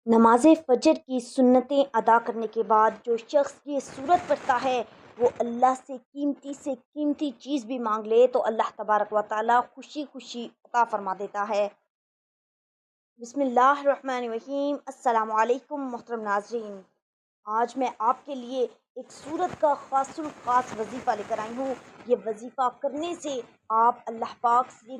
نماز فجر کی سنتیں ادا کرنے کے بعد جو شخص یہ صورت پڑھتا ہے وہ اللہ سے قیمتی چیز بھی مانگ لے تو اللہ تبارک و تعالی خوشی خوشی عطا فرما دیتا ہے۔ بسم اللہ الرحمن الرحیم۔ السلام علیکم محترم ناظرین، آج میں آپ کے لیے ایک سورت کا خاص الخاص وظیفہ لے کر آئی ہوں۔ یہ وظیفہ کرنے سے آپ اللہ پاک سے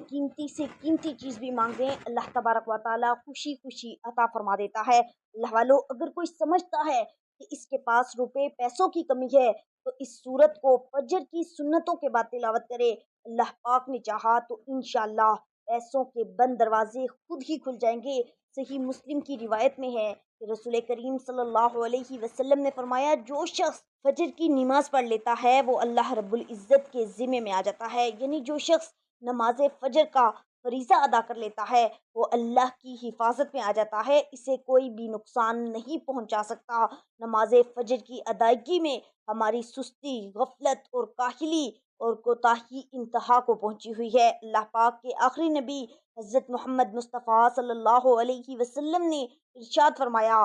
قیمتی چیز بھی مانگ دیں، اللہ تبارک و تعالی خوشی خوشی عطا فرما دیتا ہے۔ اللہ والو، اگر کوئی سمجھتا ہے کہ اس کے پاس روپے پیسوں کی کمی ہے تو اس سورت کو فجر کی سنتوں کے بعد تلاوت کرے۔ اللہ پاک نے چاہا تو انشاءاللہ پیسوں کے بند دروازے خود ہی کھل جائیں گے۔ صحیح مسلم کی روایت میں ہے کہ رسول کریم صلی اللہ علیہ وسلم نے فرمایا، جو شخص فجر کی نماز پڑھ لیتا ہے وہ اللہ رب العزت کے ذمے میں آ جاتا ہے، یعنی جو شخص نماز فجر کا فریضہ ادا کر لیتا ہے وہ اللہ کی حفاظت میں آ جاتا ہے، اسے کوئی بھی نقصان نہیں پہنچا سکتا۔ نماز فجر کی ادائیگی میں ہماری سستی، غفلت اور کاہلی اور کوتاہی انتہا کو پہنچی ہوئی ہے۔ اللہ پاک کے آخری نبی حضرت محمد مصطفیٰ صلی اللہ علیہ وسلم نے ارشاد فرمایا،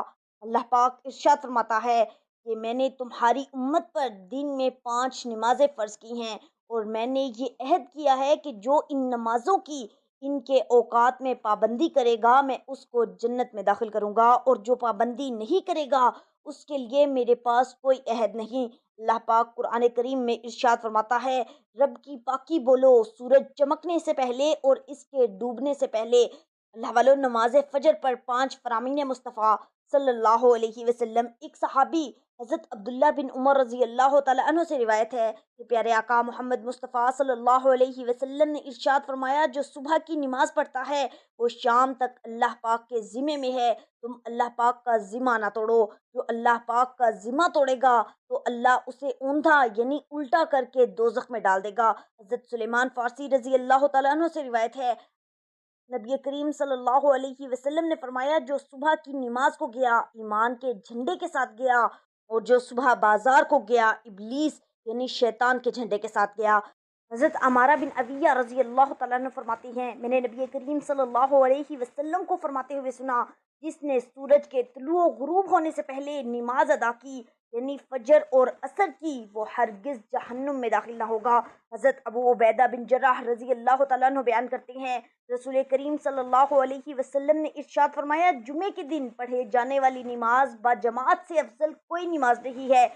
اللہ پاک ارشاد فرماتا ہے کہ میں نے تمہاری امت پر دن میں 5 نمازیں فرض کی ہیں، اور میں نے یہ عہد کیا ہے کہ جو ان نمازوں کی ان کے اوقات میں پابندی کرے گا میں اس کو جنت میں داخل کروں گا، اور جو پابندی نہیں کرے گا اس کے لیے میرے پاس کوئی عہد نہیں۔ اللہ پاک قرآن کریم میں ارشاد فرماتا ہے، رب کی پاکی بولو سورج چمکنے سے پہلے اور اس کے ڈوبنے سے پہلے۔ اللہ والو، نماز فجر پر 5 فرامین مصطفیٰ صلی اللہ علیہ وسلم۔ ایک صحابی حضرت عبداللہ بن عمر رضی اللہ تعالیٰ عنہ سے روایت ہے کہ پیارے آقا محمد مصطفیٰ صلی اللہ علیہ وسلم نے ارشاد فرمایا، جو صبح کی نماز پڑھتا ہے وہ شام تک اللہ پاک کے ذمے میں ہے، تم اللہ پاک کا ذمہ نہ توڑو۔ جو اللہ پاک کا ذمہ توڑے گا تو اللہ اسے اوندھا یعنی الٹا کر کے دوزخ میں ڈال دے گا۔ حضرت سلیمان فارسی رضی اللہ تعالیٰ عنہ سے روایت ہے، نبی کریم صلی اللہ علیہ وسلم نے فرمایا، جو صبح کی نماز کو گیا ایمان کے جھنڈے کے ساتھ گیا، اور جو صبح بازار کو گیا ابلیس یعنی شیطان کے جھنڈے کے ساتھ گیا۔ حضرت عمارہ بن عویہ رضی اللہ تعالیٰ عنہ فرماتی ہیں، میں نے نبی کریم صلی اللہ علیہ وسلم کو فرماتے ہوئے سنا، جس نے سورج کے طلوع و غروب ہونے سے پہلے نماز ادا کی یعنی فجر اور عصر کی، وہ ہرگز جہنم میں داخل نہ ہوگا۔ حضرت ابو عبیدہ بن جراح رضی اللہ تعالیٰ عنہ بیان کرتے ہیں، رسول کریم صلی اللہ علیہ وسلم نے ارشاد فرمایا، جمعے کے دن پڑھے جانے والی نماز با جماعت سے افضل کوئی نماز نہیں ہے۔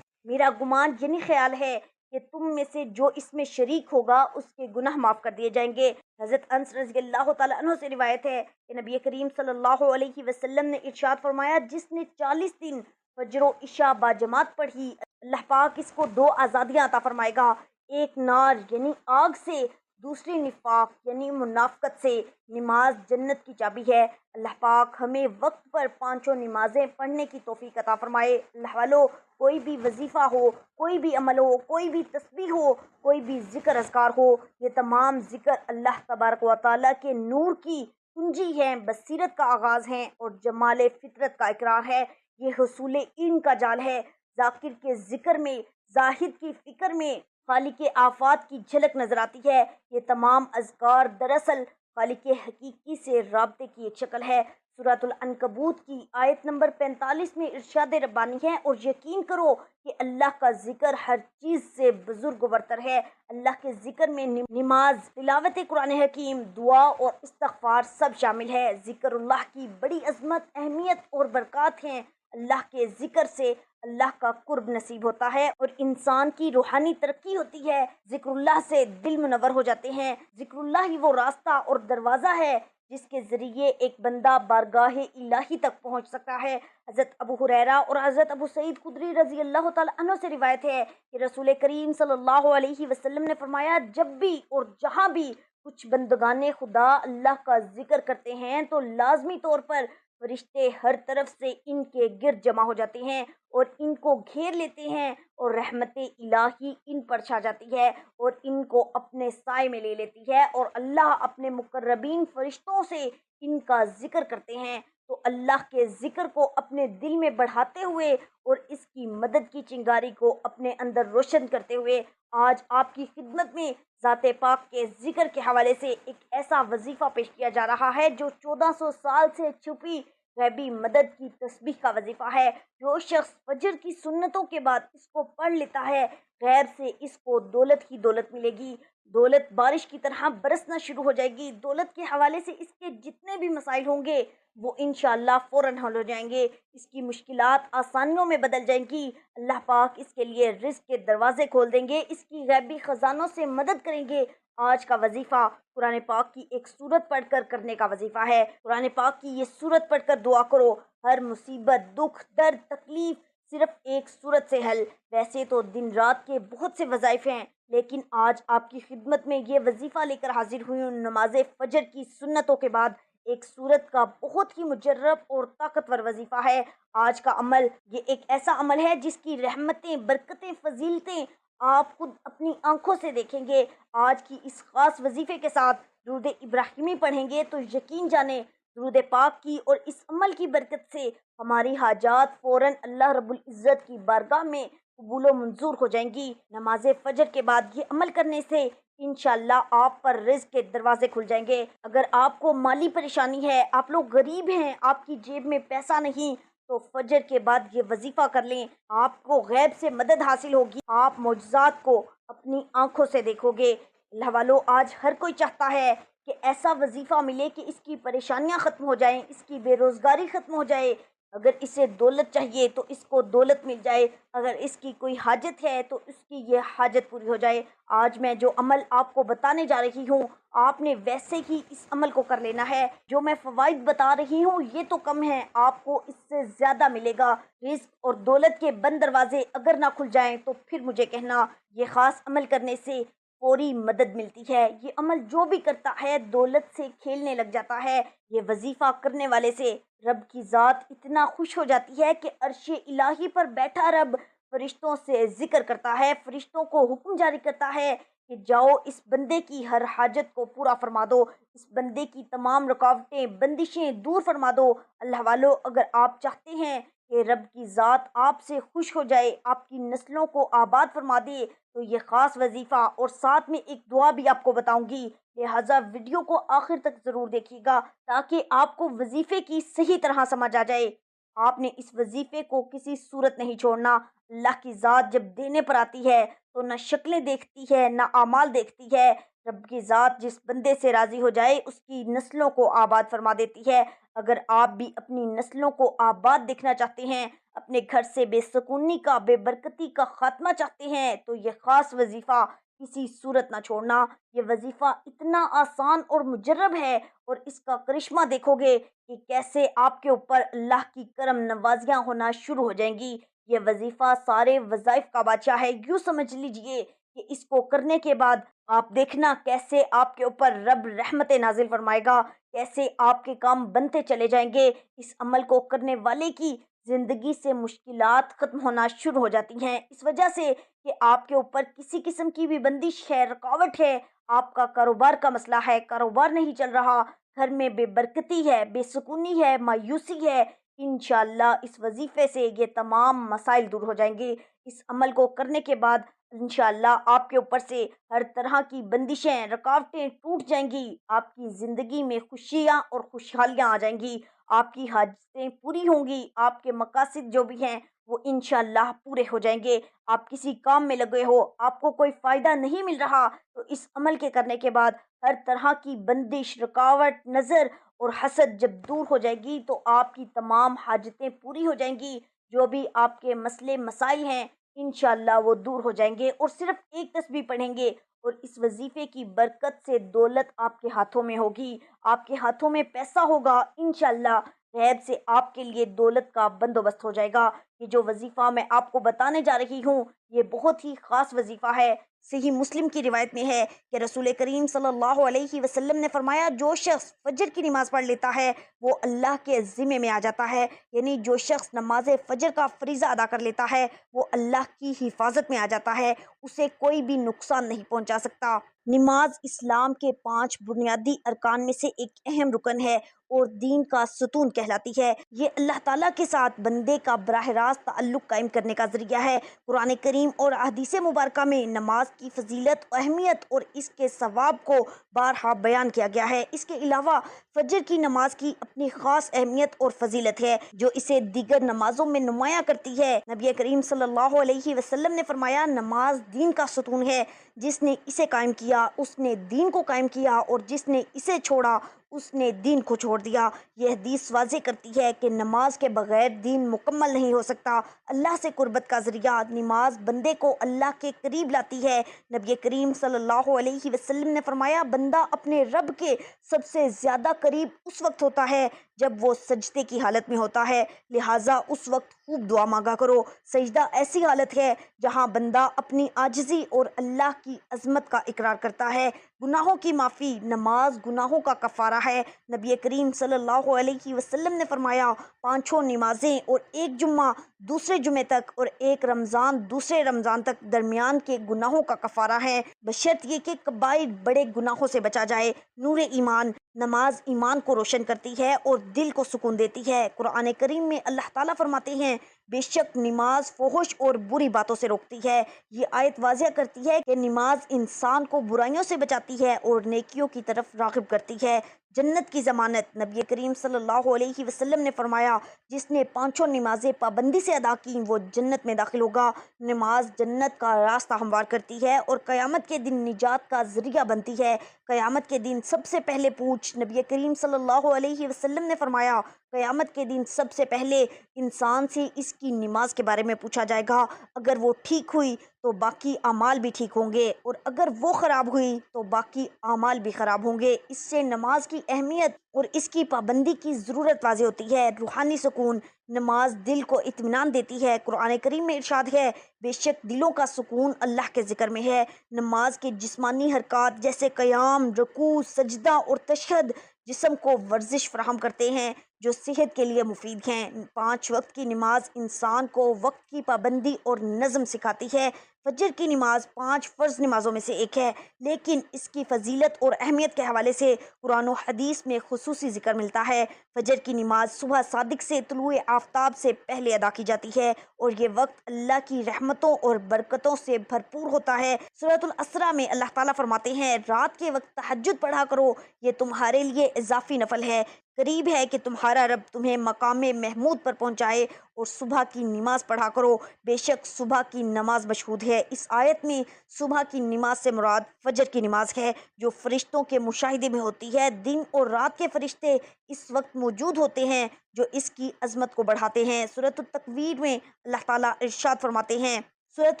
میرا گمان یعنی خیال ہے کہ تم میں سے جو اس میں شریک ہوگا اس کے گناہ معاف کر دیے جائیں گے۔ حضرت انس رضی اللہ تعالیٰ عنہ سے روایت ہے کہ نبی کریم صلی اللہ علیہ وسلم نے ارشاد فرمایا، جس نے 40 دن فجر و عشاء با جماعت پڑھی اللہ پاک اس کو 2 آزادیاں عطا فرمائے گا، ایک نار یعنی آگ سے، دوسری نفاق یعنی منافقت سے۔ نماز جنت کی چابی ہے۔ اللہ پاک ہمیں وقت پر 5 نمازیں پڑھنے کی توفیق عطا فرمائے۔ اللہ والو، کوئی بھی وظیفہ ہو، کوئی بھی عمل ہو، کوئی بھی تسبیح ہو، کوئی بھی ذکر اذکار ہو، یہ تمام ذکر اللہ تبارک و تعالیٰ کے نور کی کنجی ہیں، بصیرت کا آغاز ہیں اور جمال فطرت کا اقرار ہے۔ یہ حصول علم کا جال ہے۔ ذاکر کے ذکر میں، زاہد کی فکر میں خالق آفات کی جھلک نظر آتی ہے۔ یہ تمام اذکار دراصل خالق حقیقی سے رابطے کی ایک شکل ہے۔ سورۃ العنکبوت کی آیت نمبر 45 میں ارشاد ربانی ہے، اور یقین کرو کہ اللہ کا ذکر ہر چیز سے بزرگ و برتر ہے۔ اللہ کے ذکر میں نماز، تلاوت قرآن حکیم، دعا اور استغفار سب شامل ہے۔ ذکر اللہ کی بڑی عظمت، اہمیت اور برکات ہیں۔ اللہ کے ذکر سے اللہ کا قرب نصیب ہوتا ہے اور انسان کی روحانی ترقی ہوتی ہے۔ ذکر اللہ سے دل منور ہو جاتے ہیں۔ ذکر اللہ ہی وہ راستہ اور دروازہ ہے جس کے ذریعے ایک بندہ بارگاہ الہی تک پہنچ سکتا ہے۔ حضرت ابو ہریرہ اور حضرت ابو سعید خدری رضی اللہ تعالیٰ عنہ سے روایت ہے کہ رسول کریم صلی اللہ علیہ وسلم نے فرمایا، جب بھی اور جہاں بھی کچھ بندگان خدا اللہ کا ذکر کرتے ہیں تو لازمی طور پر فرشتے ہر طرف سے ان کے گرد جمع ہو جاتے ہیں اور ان کو گھیر لیتے ہیں، اور رحمت الہی ان پر چھا جاتی ہے اور ان کو اپنے سائے میں لے لیتی ہے، اور اللہ اپنے مقربین فرشتوں سے ان کا ذکر کرتے ہیں۔ تو اللہ کے ذکر کو اپنے دل میں بڑھاتے ہوئے اور اس کی مدد کی چنگاری کو اپنے اندر روشن کرتے ہوئے آج آپ کی خدمت میں ذات پاک کے ذکر کے حوالے سے ایک ایسا وظیفہ پیش کیا جا رہا ہے جو 1400 سال سے چھپی غیبی مدد کی تسبیح کا وظیفہ ہے۔ جو شخص فجر کی سنتوں کے بعد اس کو پڑھ لیتا ہے، غیب سے اس کو دولت ہی دولت ملے گی، دولت بارش کی طرح برسنا شروع ہو جائے گی۔ دولت کے حوالے سے اس کے جتنے بھی مسائل ہوں گے وہ انشاءاللہ فوراً حل ہو جائیں گے، اس کی مشکلات آسانیوں میں بدل جائیں گی۔ اللہ پاک اس کے لیے رزق کے دروازے کھول دیں گے، اس کی غیبی خزانوں سے مدد کریں گے۔ آج کا وظیفہ قرآن پاک کی ایک سورت پڑھ کر کرنے کا وظیفہ ہے۔ قرآن پاک کی یہ سورت پڑھ کر دعا کرو، ہر مصیبت، دکھ، درد، تکلیف صرف ایک سورت سے حل۔ ویسے تو دن رات کے بہت سے وظائف ہیں، لیکن آج آپ کی خدمت میں یہ وظیفہ لے کر حاضر ہوئی ہوں۔ نماز فجر کی سنتوں کے بعد ایک سورت کا بہت ہی مجرب اور طاقتور وظیفہ ہے۔ آج کا عمل یہ ایک ایسا عمل ہے جس کی رحمتیں، برکتیں، فضیلتیں آپ خود اپنی آنکھوں سے دیکھیں گے۔ آج کی اس خاص وظیفے کے ساتھ درود ابراہیمی پڑھیں گے تو یقین جانیں درود پاک کی اور اس عمل کی برکت سے ہماری حاجات فوراً اللہ رب العزت کی بارگاہ میں قبول و منظور ہو جائیں گی۔ نماز فجر کے بعد یہ عمل کرنے سے انشاءاللہ آپ پر رزق کے دروازے کھل جائیں گے۔ اگر آپ کو مالی پریشانی ہے، آپ لوگ غریب ہیں، آپ کی جیب میں پیسہ نہیں، تو فجر کے بعد یہ وظیفہ کر لیں، آپ کو غیب سے مدد حاصل ہوگی، آپ معجزات کو اپنی آنکھوں سے دیکھو گے۔ اللہ والو، آج ہر کوئی چاہتا ہے کہ ایسا وظیفہ ملے کہ اس کی پریشانیاں ختم ہو جائیں، اس کی بے روزگاری ختم ہو جائے۔ اگر اسے دولت چاہیے تو اس کو دولت مل جائے، اگر اس کی کوئی حاجت ہے تو اس کی یہ حاجت پوری ہو جائے۔ آج میں جو عمل آپ کو بتانے جا رہی ہوں، آپ نے ویسے ہی اس عمل کو کر لینا ہے۔ جو میں فوائد بتا رہی ہوں یہ تو کم ہے، آپ کو اس سے زیادہ ملے گا۔ رزق اور دولت کے بند دروازے اگر نہ کھل جائیں تو پھر مجھے کہنا۔ یہ خاص عمل کرنے سے فوری مدد ملتی ہے۔ یہ عمل جو بھی کرتا ہے دولت سے کھیلنے لگ جاتا ہے۔ یہ وظیفہ کرنے والے سے رب کی ذات اتنا خوش ہو جاتی ہے کہ عرش الہی پر بیٹھا رب فرشتوں سے ذکر کرتا ہے، فرشتوں کو حکم جاری کرتا ہے کہ جاؤ اس بندے کی ہر حاجت کو پورا فرما دو، اس بندے کی تمام رکاوٹیں، بندشیں دور فرما دو۔ اللہ والو، اگر آپ چاہتے ہیں کہ رب کی ذات آپ سے خوش ہو جائے، آپ کی نسلوں کو آباد فرما دے، تو یہ خاص وظیفہ اور ساتھ میں ایک دعا بھی آپ کو بتاؤں گی، لہٰذا ویڈیو کو آخر تک ضرور دیکھیے گا تاکہ آپ کو وظیفے کی صحیح طرح سمجھ آ جائے۔ آپ نے اس وظیفے کو کسی صورت نہیں چھوڑنا۔ اللہ کی ذات جب دینے پر آتی ہے تو نہ شکلیں دیکھتی ہے نہ اعمال دیکھتی ہے۔ رب کی ذات جس بندے سے راضی ہو جائے اس کی نسلوں کو آباد فرما دیتی ہے۔ اگر آپ بھی اپنی نسلوں کو آباد دیکھنا چاہتے ہیں، اپنے گھر سے بے سکونی کا، بے برکتی کا خاتمہ چاہتے ہیں، تو یہ خاص وظیفہ کسی صورت نہ چھوڑنا۔ یہ وظیفہ اتنا آسان اور مجرب ہے اور اس کا کرشمہ دیکھو گے کہ کیسے آپ کے اوپر اللہ کی کرم نوازیاں ہونا شروع ہو جائیں گی۔ یہ وظیفہ سارے وظائف کا بادشاہ ہے، یوں سمجھ لیجئے کہ اس کو کرنے کے بعد آپ دیکھنا کیسے آپ کے اوپر رب رحمت نازل فرمائے گا، کیسے آپ کے کام بنتے چلے جائیں گے۔ اس عمل کو کرنے والے کی زندگی سے مشکلات ختم ہونا شروع ہو جاتی ہیں، اس وجہ سے کہ آپ کے اوپر کسی قسم کی بھی بندش ہے، رکاوٹ ہے، آپ کا کاروبار کا مسئلہ ہے، کاروبار نہیں چل رہا، گھر میں بے برکتی ہے، بے سکونی ہے، مایوسی ہے، انشاءاللہ اس وظیفے سے یہ تمام مسائل دور ہو جائیں گے۔ اس عمل کو کرنے کے بعد انشاءاللہ آپ کے اوپر سے ہر طرح کی بندشیں، رکاوٹیں ٹوٹ جائیں گی، آپ کی زندگی میں خوشیاں اور خوشحالیاں آ جائیں گی، آپ کی حاجتیں پوری ہوں گی، آپ کے مقاصد جو بھی ہیں وہ انشاءاللہ پورے ہو جائیں گے۔ آپ کسی کام میں لگے ہو، آپ کو کوئی فائدہ نہیں مل رہا، تو اس عمل کے کرنے کے بعد ہر طرح کی بندش، رکاوٹ، نظر اور حسد جب دور ہو جائے گی تو آپ کی تمام حاجتیں پوری ہو جائیں گی، جو بھی آپ کے مسئلے مسائل ہیں انشاءاللہ وہ دور ہو جائیں گے۔ اور صرف ایک تسبیح پڑھیں گے اور اس وظیفے کی برکت سے دولت آپ کے ہاتھوں میں ہوگی، آپ کے ہاتھوں میں پیسہ ہوگا، انشاءاللہ غیب سے آپ کے لیے دولت کا بندوبست ہو جائے گا۔ یہ جو وظیفہ میں آپ کو بتانے جا رہی ہوں یہ بہت ہی خاص وظیفہ ہے۔ صحیح مسلم کی روایت میں ہے کہ رسول کریم صلی اللہ علیہ وسلم نے فرمایا، جو شخص فجر کی نماز پڑھ لیتا ہے وہ اللہ کے ذمے میں آ جاتا ہے، یعنی جو شخص نماز فجر کا فریضہ ادا کر لیتا ہے وہ اللہ کی حفاظت میں آ جاتا ہے، اسے کوئی بھی نقصان نہیں پہنچا سکتا۔ نماز اسلام کے 5 بنیادی ارکان میں سے ایک اہم رکن ہے اور دین کا ستون کہلاتی ہے۔ یہ اللہ تعالیٰ کے ساتھ بندے کا براہ راست تعلق قائم کرنے کا ذریعہ ہے۔ قرآن کریم اور احادیث مبارکہ میں نماز کی فضیلت، اہمیت اور اس کے ثواب کو بارہا بیان کیا گیا ہے۔ اس کے علاوہ فجر کی نماز کی اپنی خاص اہمیت اور فضیلت ہے جو اسے دیگر نمازوں میں نمایاں کرتی ہے۔ نبی کریم صلی اللہ علیہ وسلم نے فرمایا، نماز دین کا ستون ہے، جس نے اسے قائم کیا اس نے دین کو قائم کیا، اور جس نے اسے چھوڑا اس نے دین کو چھوڑ دیا۔ یہ حدیث واضح کرتی ہے کہ نماز کے بغیر دین مکمل نہیں ہو سکتا۔ اللہ سے قربت کا ذریعہ نماز بندے کو اللہ کے قریب لاتی ہے۔ نبی کریم صلی اللہ علیہ وسلم نے فرمایا، بندہ اپنے رب کے سب سے زیادہ قریب اس وقت ہوتا ہے جب وہ سجدے کی حالت میں ہوتا ہے، لہٰذا اس وقت خوب دعا مانگا کرو۔ سجدہ ایسی حالت ہے جہاں بندہ اپنی عاجزی اور اللہ کی عظمت کا اقرار کرتا ہے۔ گناہوں کی معافی، نماز گناہوں کا کفارہ ہے۔ نبی کریم صلی اللہ علیہ وسلم نے فرمایا، 5 نمازیں اور 1 جمعہ دوسرے جمعے تک اور 1 رمضان دوسرے رمضان تک درمیان کے گناہوں کا کفارہ ہے، بشرط یہ کہ کبائر بڑے گناہوں سے بچا جائے۔ نور ایمان، نماز ایمان کو روشن کرتی ہے اور دل کو سکون دیتی ہے۔ قرآن کریم میں اللہ تعالیٰ فرماتے ہیں، بے شک نماز فحش اور بری باتوں سے روکتی ہے۔ یہ آیت واضح کرتی ہے کہ نماز انسان کو برائیوں سے بچاتی ہے اور نیکیوں کی طرف راغب کرتی ہے۔ جنت کی ضمانت، نبی کریم صلی اللہ علیہ وسلم نے فرمایا، جس نے 5 نمازیں پابندی سے ادا کی وہ جنت میں داخل ہوگا۔ نماز جنت کا راستہ ہموار کرتی ہے اور قیامت کے دن نجات کا ذریعہ بنتی ہے۔ قیامت کے دن سب سے پہلے پوچھ، نبی کریم صلی اللہ علیہ وسلم نے فرمایا، قیامت کے دن سب سے پہلے انسان سے اس کی نماز کے بارے میں پوچھا جائے گا۔ اگر وہ ٹھیک ہوئی تو باقی اعمال بھی ٹھیک ہوں گے، اور اگر وہ خراب ہوئی تو باقی اعمال بھی خراب ہوں گے۔ اس سے نماز کی اہمیت اور اس کی پابندی کی ضرورت واضح ہوتی ہے۔ روحانی سکون، نماز دل کو اطمینان دیتی ہے۔ قرآن کریم میں ارشاد ہے، بے شک دلوں کا سکون اللہ کے ذکر میں ہے۔ نماز کے جسمانی حرکات جیسے قیام، رکوع، سجدہ اور تشہد جسم کو ورزش فراہم کرتے ہیں جو صحت کے لیے مفید ہیں۔ 5 وقت کی نماز انسان کو وقت کی پابندی اور نظم سکھاتی ہے۔ فجر کی نماز 5 فرض نمازوں میں سے ایک ہے، لیکن اس کی فضیلت اور اہمیت کے حوالے سے قرآن و حدیث میں خصوصی ذکر ملتا ہے۔ فجر کی نماز صبح صادق سے طلوع آفتاب سے پہلے ادا کی جاتی ہے اور یہ وقت اللہ کی رحمتوں اور برکتوں سے بھرپور ہوتا ہے۔ سورۃ الاسراء میں اللہ تعالیٰ فرماتے ہیں، رات کے وقت تہجد پڑھا کرو، یہ تمہارے لیے اضافی نفل ہے، قریب ہے کہ تمہارا رب تمہیں مقام محمود پر پہنچائے، اور صبح کی نماز پڑھا کرو، بے شک صبح کی نماز مشہود ہے۔ اس آیت میں صبح کی نماز سے مراد فجر کی نماز ہے جو فرشتوں کے مشاہدے میں ہوتی ہے۔ دن اور رات کے فرشتے اس وقت موجود ہوتے ہیں جو اس کی عظمت کو بڑھاتے ہیں۔ سورۃ التکویر میں اللہ تعالیٰ ارشاد فرماتے ہیں، سورۃ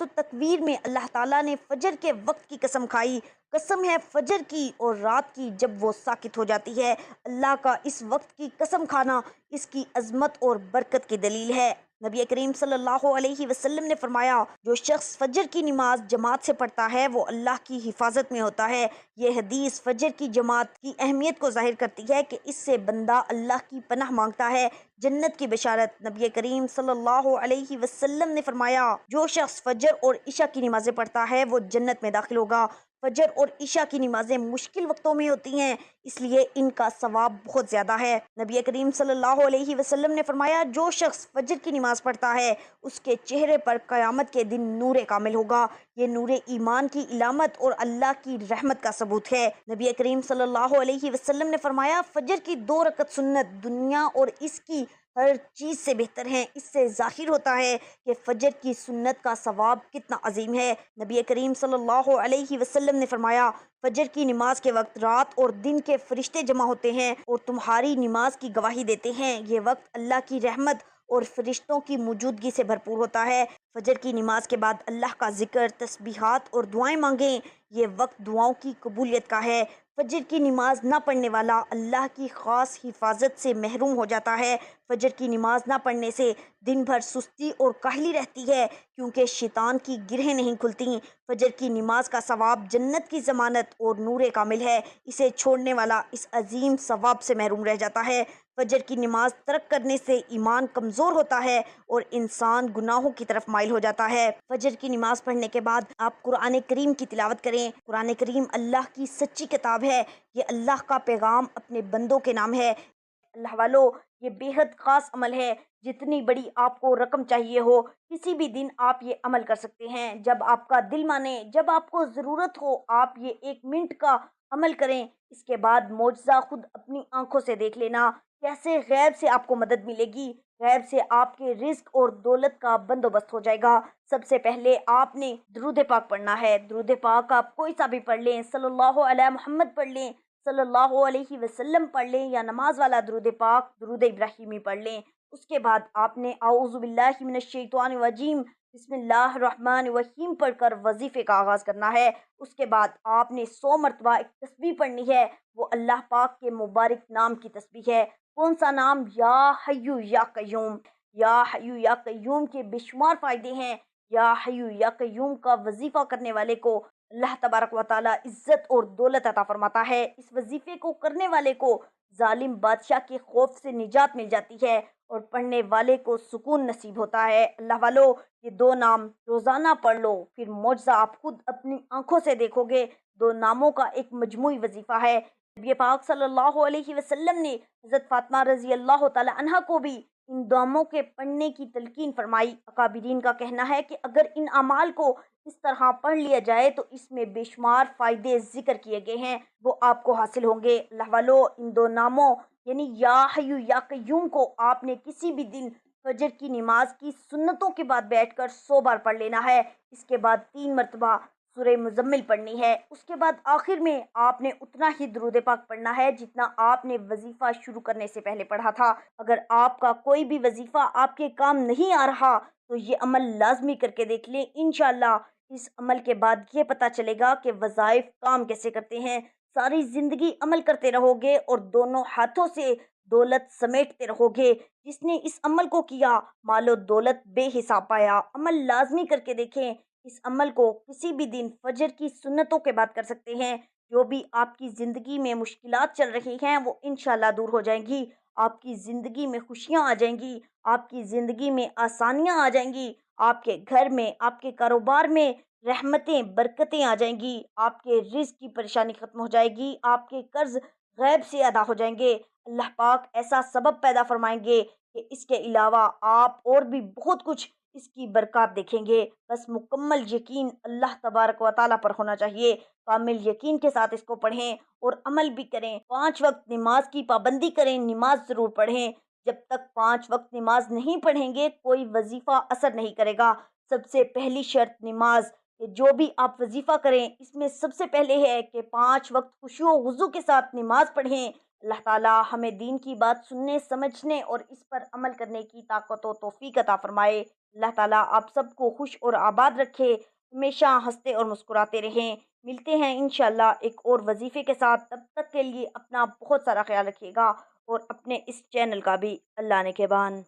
التکویر میں اللہ تعالیٰ نے فجر کے وقت کی قسم کھائی، قسم ہے فجر کی اور رات کی جب وہ ساکت ہو جاتی ہے۔ اللہ کا اس وقت کی قسم کھانا اس کی عظمت اور برکت کی دلیل ہے۔ نبی کریم صلی اللہ علیہ وسلم نے فرمایا، جو شخص فجر کی نماز جماعت سے پڑھتا ہے وہ اللہ کی حفاظت میں ہوتا ہے۔ یہ حدیث فجر کی جماعت کی اہمیت کو ظاہر کرتی ہے کہ اس سے بندہ اللہ کی پناہ مانگتا ہے۔ جنت کی بشارت، نبی کریم صلی اللہ علیہ وسلم نے فرمایا، جو شخص فجر اور عشاء کی نمازیں پڑھتا ہے وہ جنت میں داخل ہوگا۔ فجر اور عشاء کی نمازیں مشکل وقتوں میں ہوتی ہیں، اس لیے ان کا ثواب بہت زیادہ ہے۔ نبی کریم صلی اللہ علیہ وسلم نے فرمایا، جو شخص فجر کی نماز پڑھتا ہے اس کے چہرے پر قیامت کے دن نور کامل ہوگا۔ یہ نور ایمان کی علامت اور اللہ کی رحمت کا ثبوت ہے۔ نبی کریم صلی اللہ علیہ وسلم نے فرمایا، فجر کی 2 رکعت سنت دنیا اور اس کی ہر چیز سے بہتر ہیں۔ اس سے ظاہر ہوتا ہے کہ فجر کی سنت کا ثواب کتنا عظیم ہے۔ نبی کریم صلی اللہ علیہ وسلم نے فرمایا، فجر کی نماز کے وقت رات اور دن کے فرشتے جمع ہوتے ہیں اور تمہاری نماز کی گواہی دیتے ہیں۔ یہ وقت اللہ کی رحمت اور فرشتوں کی موجودگی سے بھرپور ہوتا ہے۔ فجر کی نماز کے بعد اللہ کا ذکر، تسبیحات اور دعائیں مانگیں، یہ وقت دعاؤں کی قبولیت کا ہے۔ فجر کی نماز نہ پڑھنے والا اللہ کی خاص حفاظت سے محروم ہو جاتا ہے۔ فجر کی نماز نہ پڑھنے سے دن بھر سستی اور کاہلی رہتی ہے کیونکہ شیطان کی گرہیں نہیں کھلتی۔ فجر کی نماز کا ثواب جنت کی ضمانت اور نور کامل ہے، اسے چھوڑنے والا اس عظیم ثواب سے محروم رہ جاتا ہے۔ فجر کی نماز ترک کرنے سے ایمان کمزور ہوتا ہے اور انسان گناہوں کی طرف مائل ہو جاتا ہے۔ فجر کی نماز پڑھنے کے بعد آپ قرآن کریم کی تلاوت کریں۔ قرآن کریم اللہ کی سچی کتاب ہے، یہ اللہ کا پیغام اپنے بندوں کے نام ہے۔ اللہ والو، یہ بے حد خاص عمل ہے۔ جتنی بڑی آپ کو رقم چاہیے ہو، کسی بھی دن آپ یہ عمل کر سکتے ہیں۔ جب آپ کا دل مانے، جب آپ کو ضرورت ہو، آپ یہ 1 منٹ کا عمل کریں۔ اس کے بعد معجزہ خود اپنی آنکھوں سے دیکھ لینا، کیسے غیب سے آپ کو مدد ملے گی، غیب سے آپ کے رزق اور دولت کا بندوبست ہو جائے گا۔ سب سے پہلے آپ نے درود پاک پڑھنا ہے۔ درود پاک آپ کوئی سا بھی پڑھ لیں، صلی اللہ علیہ محمد پڑھ لیں، صلی اللہ علیہ وسلم پڑھ لیں، یا نماز والا درود پاک درود ابراہیمی پڑھ لیں۔ اس کے بعد آپ نے اعوذ باللہ من الشیطان الرجیم بسم اللہ الرحمن الرحیم پڑھ کر وظیفے کا آغاز کرنا ہے۔ اس کے بعد آپ نے 100 مرتبہ ایک تسبیح پڑھنی ہے، وہ اللہ پاک کے مبارک نام کی تسبیح ہے۔ کون سا نام؟ یا حیو یا قیوم۔ یا حیو یا قیوم کے بے شمار فائدے ہیں۔ یا حیو یا قیوم کا وظیفہ کرنے والے کو اللہ تبارک و تعالی عزت اور دولت عطا فرماتا ہے۔ اس وظیفے کو کرنے والے کو ظالم بادشاہ کے خوف سے نجات مل جاتی ہے اور پڑھنے والے کو سکون نصیب ہوتا ہے۔ اللہ والو، یہ 2 نام روزانہ پڑھ لو، پھر معجزہ آپ خود اپنی آنکھوں سے دیکھو گے۔ 2 ناموں کا ایک مجموعی وظیفہ ہے۔ نبی پاک صلی اللہ علیہ وسلم نے حضرت فاطمہ رضی اللہ تعالی عنہا کو بھی ان ناموں کے پڑھنے کی تلقین فرمائی۔ اکابرین کا کہنا ہے کہ اگر ان اعمال کو اس طرح پڑھ لیا جائے تو اس میں بے شمار فائدے ذکر کیے گئے ہیں، وہ آپ کو حاصل ہوں گے۔ اللہ والو، ان 2 ناموں یعنی یا حیو یا قیوم کو آپ نے کسی بھی دن فجر کی نماز کی سنتوں کے بعد بیٹھ کر 100 بار پڑھ لینا ہے۔ اس کے بعد 3 مرتبہ سورہ مزمل پڑھنی ہے۔ اس کے بعد آخر میں آپ نے اتنا ہی درود پاک پڑھنا ہے جتنا آپ نے وظیفہ شروع کرنے سے پہلے پڑھا تھا۔ اگر آپ کا کوئی بھی وظیفہ آپ کے کام نہیں آ رہا تو یہ عمل لازمی کر کے دیکھ لیں۔ انشاءاللہ اس عمل کے بعد یہ پتہ چلے گا کہ وظائف کام کیسے کرتے ہیں۔ ساری زندگی عمل کرتے رہو گے اور دونوں ہاتھوں سے دولت سمیٹتے رہو گے۔ جس نے اس عمل کو کیا، مال و دولت بے حساب پایا۔ عمل لازمی کر کے دیکھیں۔ اس عمل کو کسی بھی دن فجر کی سنتوں کے بعد کر سکتے ہیں۔ جو بھی آپ کی زندگی میں مشکلات چل رہی ہیں وہ انشاءاللہ دور ہو جائیں گی۔ آپ کی زندگی میں خوشیاں آ جائیں گی، آپ کی زندگی میں آسانیاں آ جائیں گی، آپ کے گھر میں، آپ کے کاروبار میں رحمتیں برکتیں آ جائیں گی، آپ کے رزق کی پریشانی ختم ہو جائے گی، آپ کے قرض غیب سے ادا ہو جائیں گے۔ اللہ پاک ایسا سبب پیدا فرمائیں گے کہ اس کے علاوہ آپ اور بھی بہت کچھ اس کی برکات دیکھیں گے۔ بس مکمل یقین اللہ تبارک و تعالیٰ پر ہونا چاہیے۔ کامل یقین کے ساتھ اس کو پڑھیں اور عمل بھی کریں۔ 5 وقت نماز کی پابندی کریں، نماز ضرور پڑھیں۔ جب تک 5 وقت نماز نہیں پڑھیں گے کوئی وظیفہ اثر نہیں کرے گا۔ سب سے پہلی شرط نماز، کہ جو بھی آپ وظیفہ کریں اس میں سب سے پہلے ہے کہ 5 وقت خشوع و خضوع کے ساتھ نماز پڑھیں۔ اللہ تعالیٰ ہمیں دین کی بات سننے، سمجھنے اور اس پر عمل کرنے کی طاقت و توفیق عطا فرمائے۔ اللہ تعالیٰ آپ سب کو خوش اور آباد رکھے، ہمیشہ ہنستے اور مسکراتے رہیں۔ ملتے ہیں انشاءاللہ ایک اور وظیفے کے ساتھ۔ تب تک کے لیے اپنا بہت سارا خیال رکھیے گا اور اپنے اس چینل کا بھی۔ اللہ نگہبان۔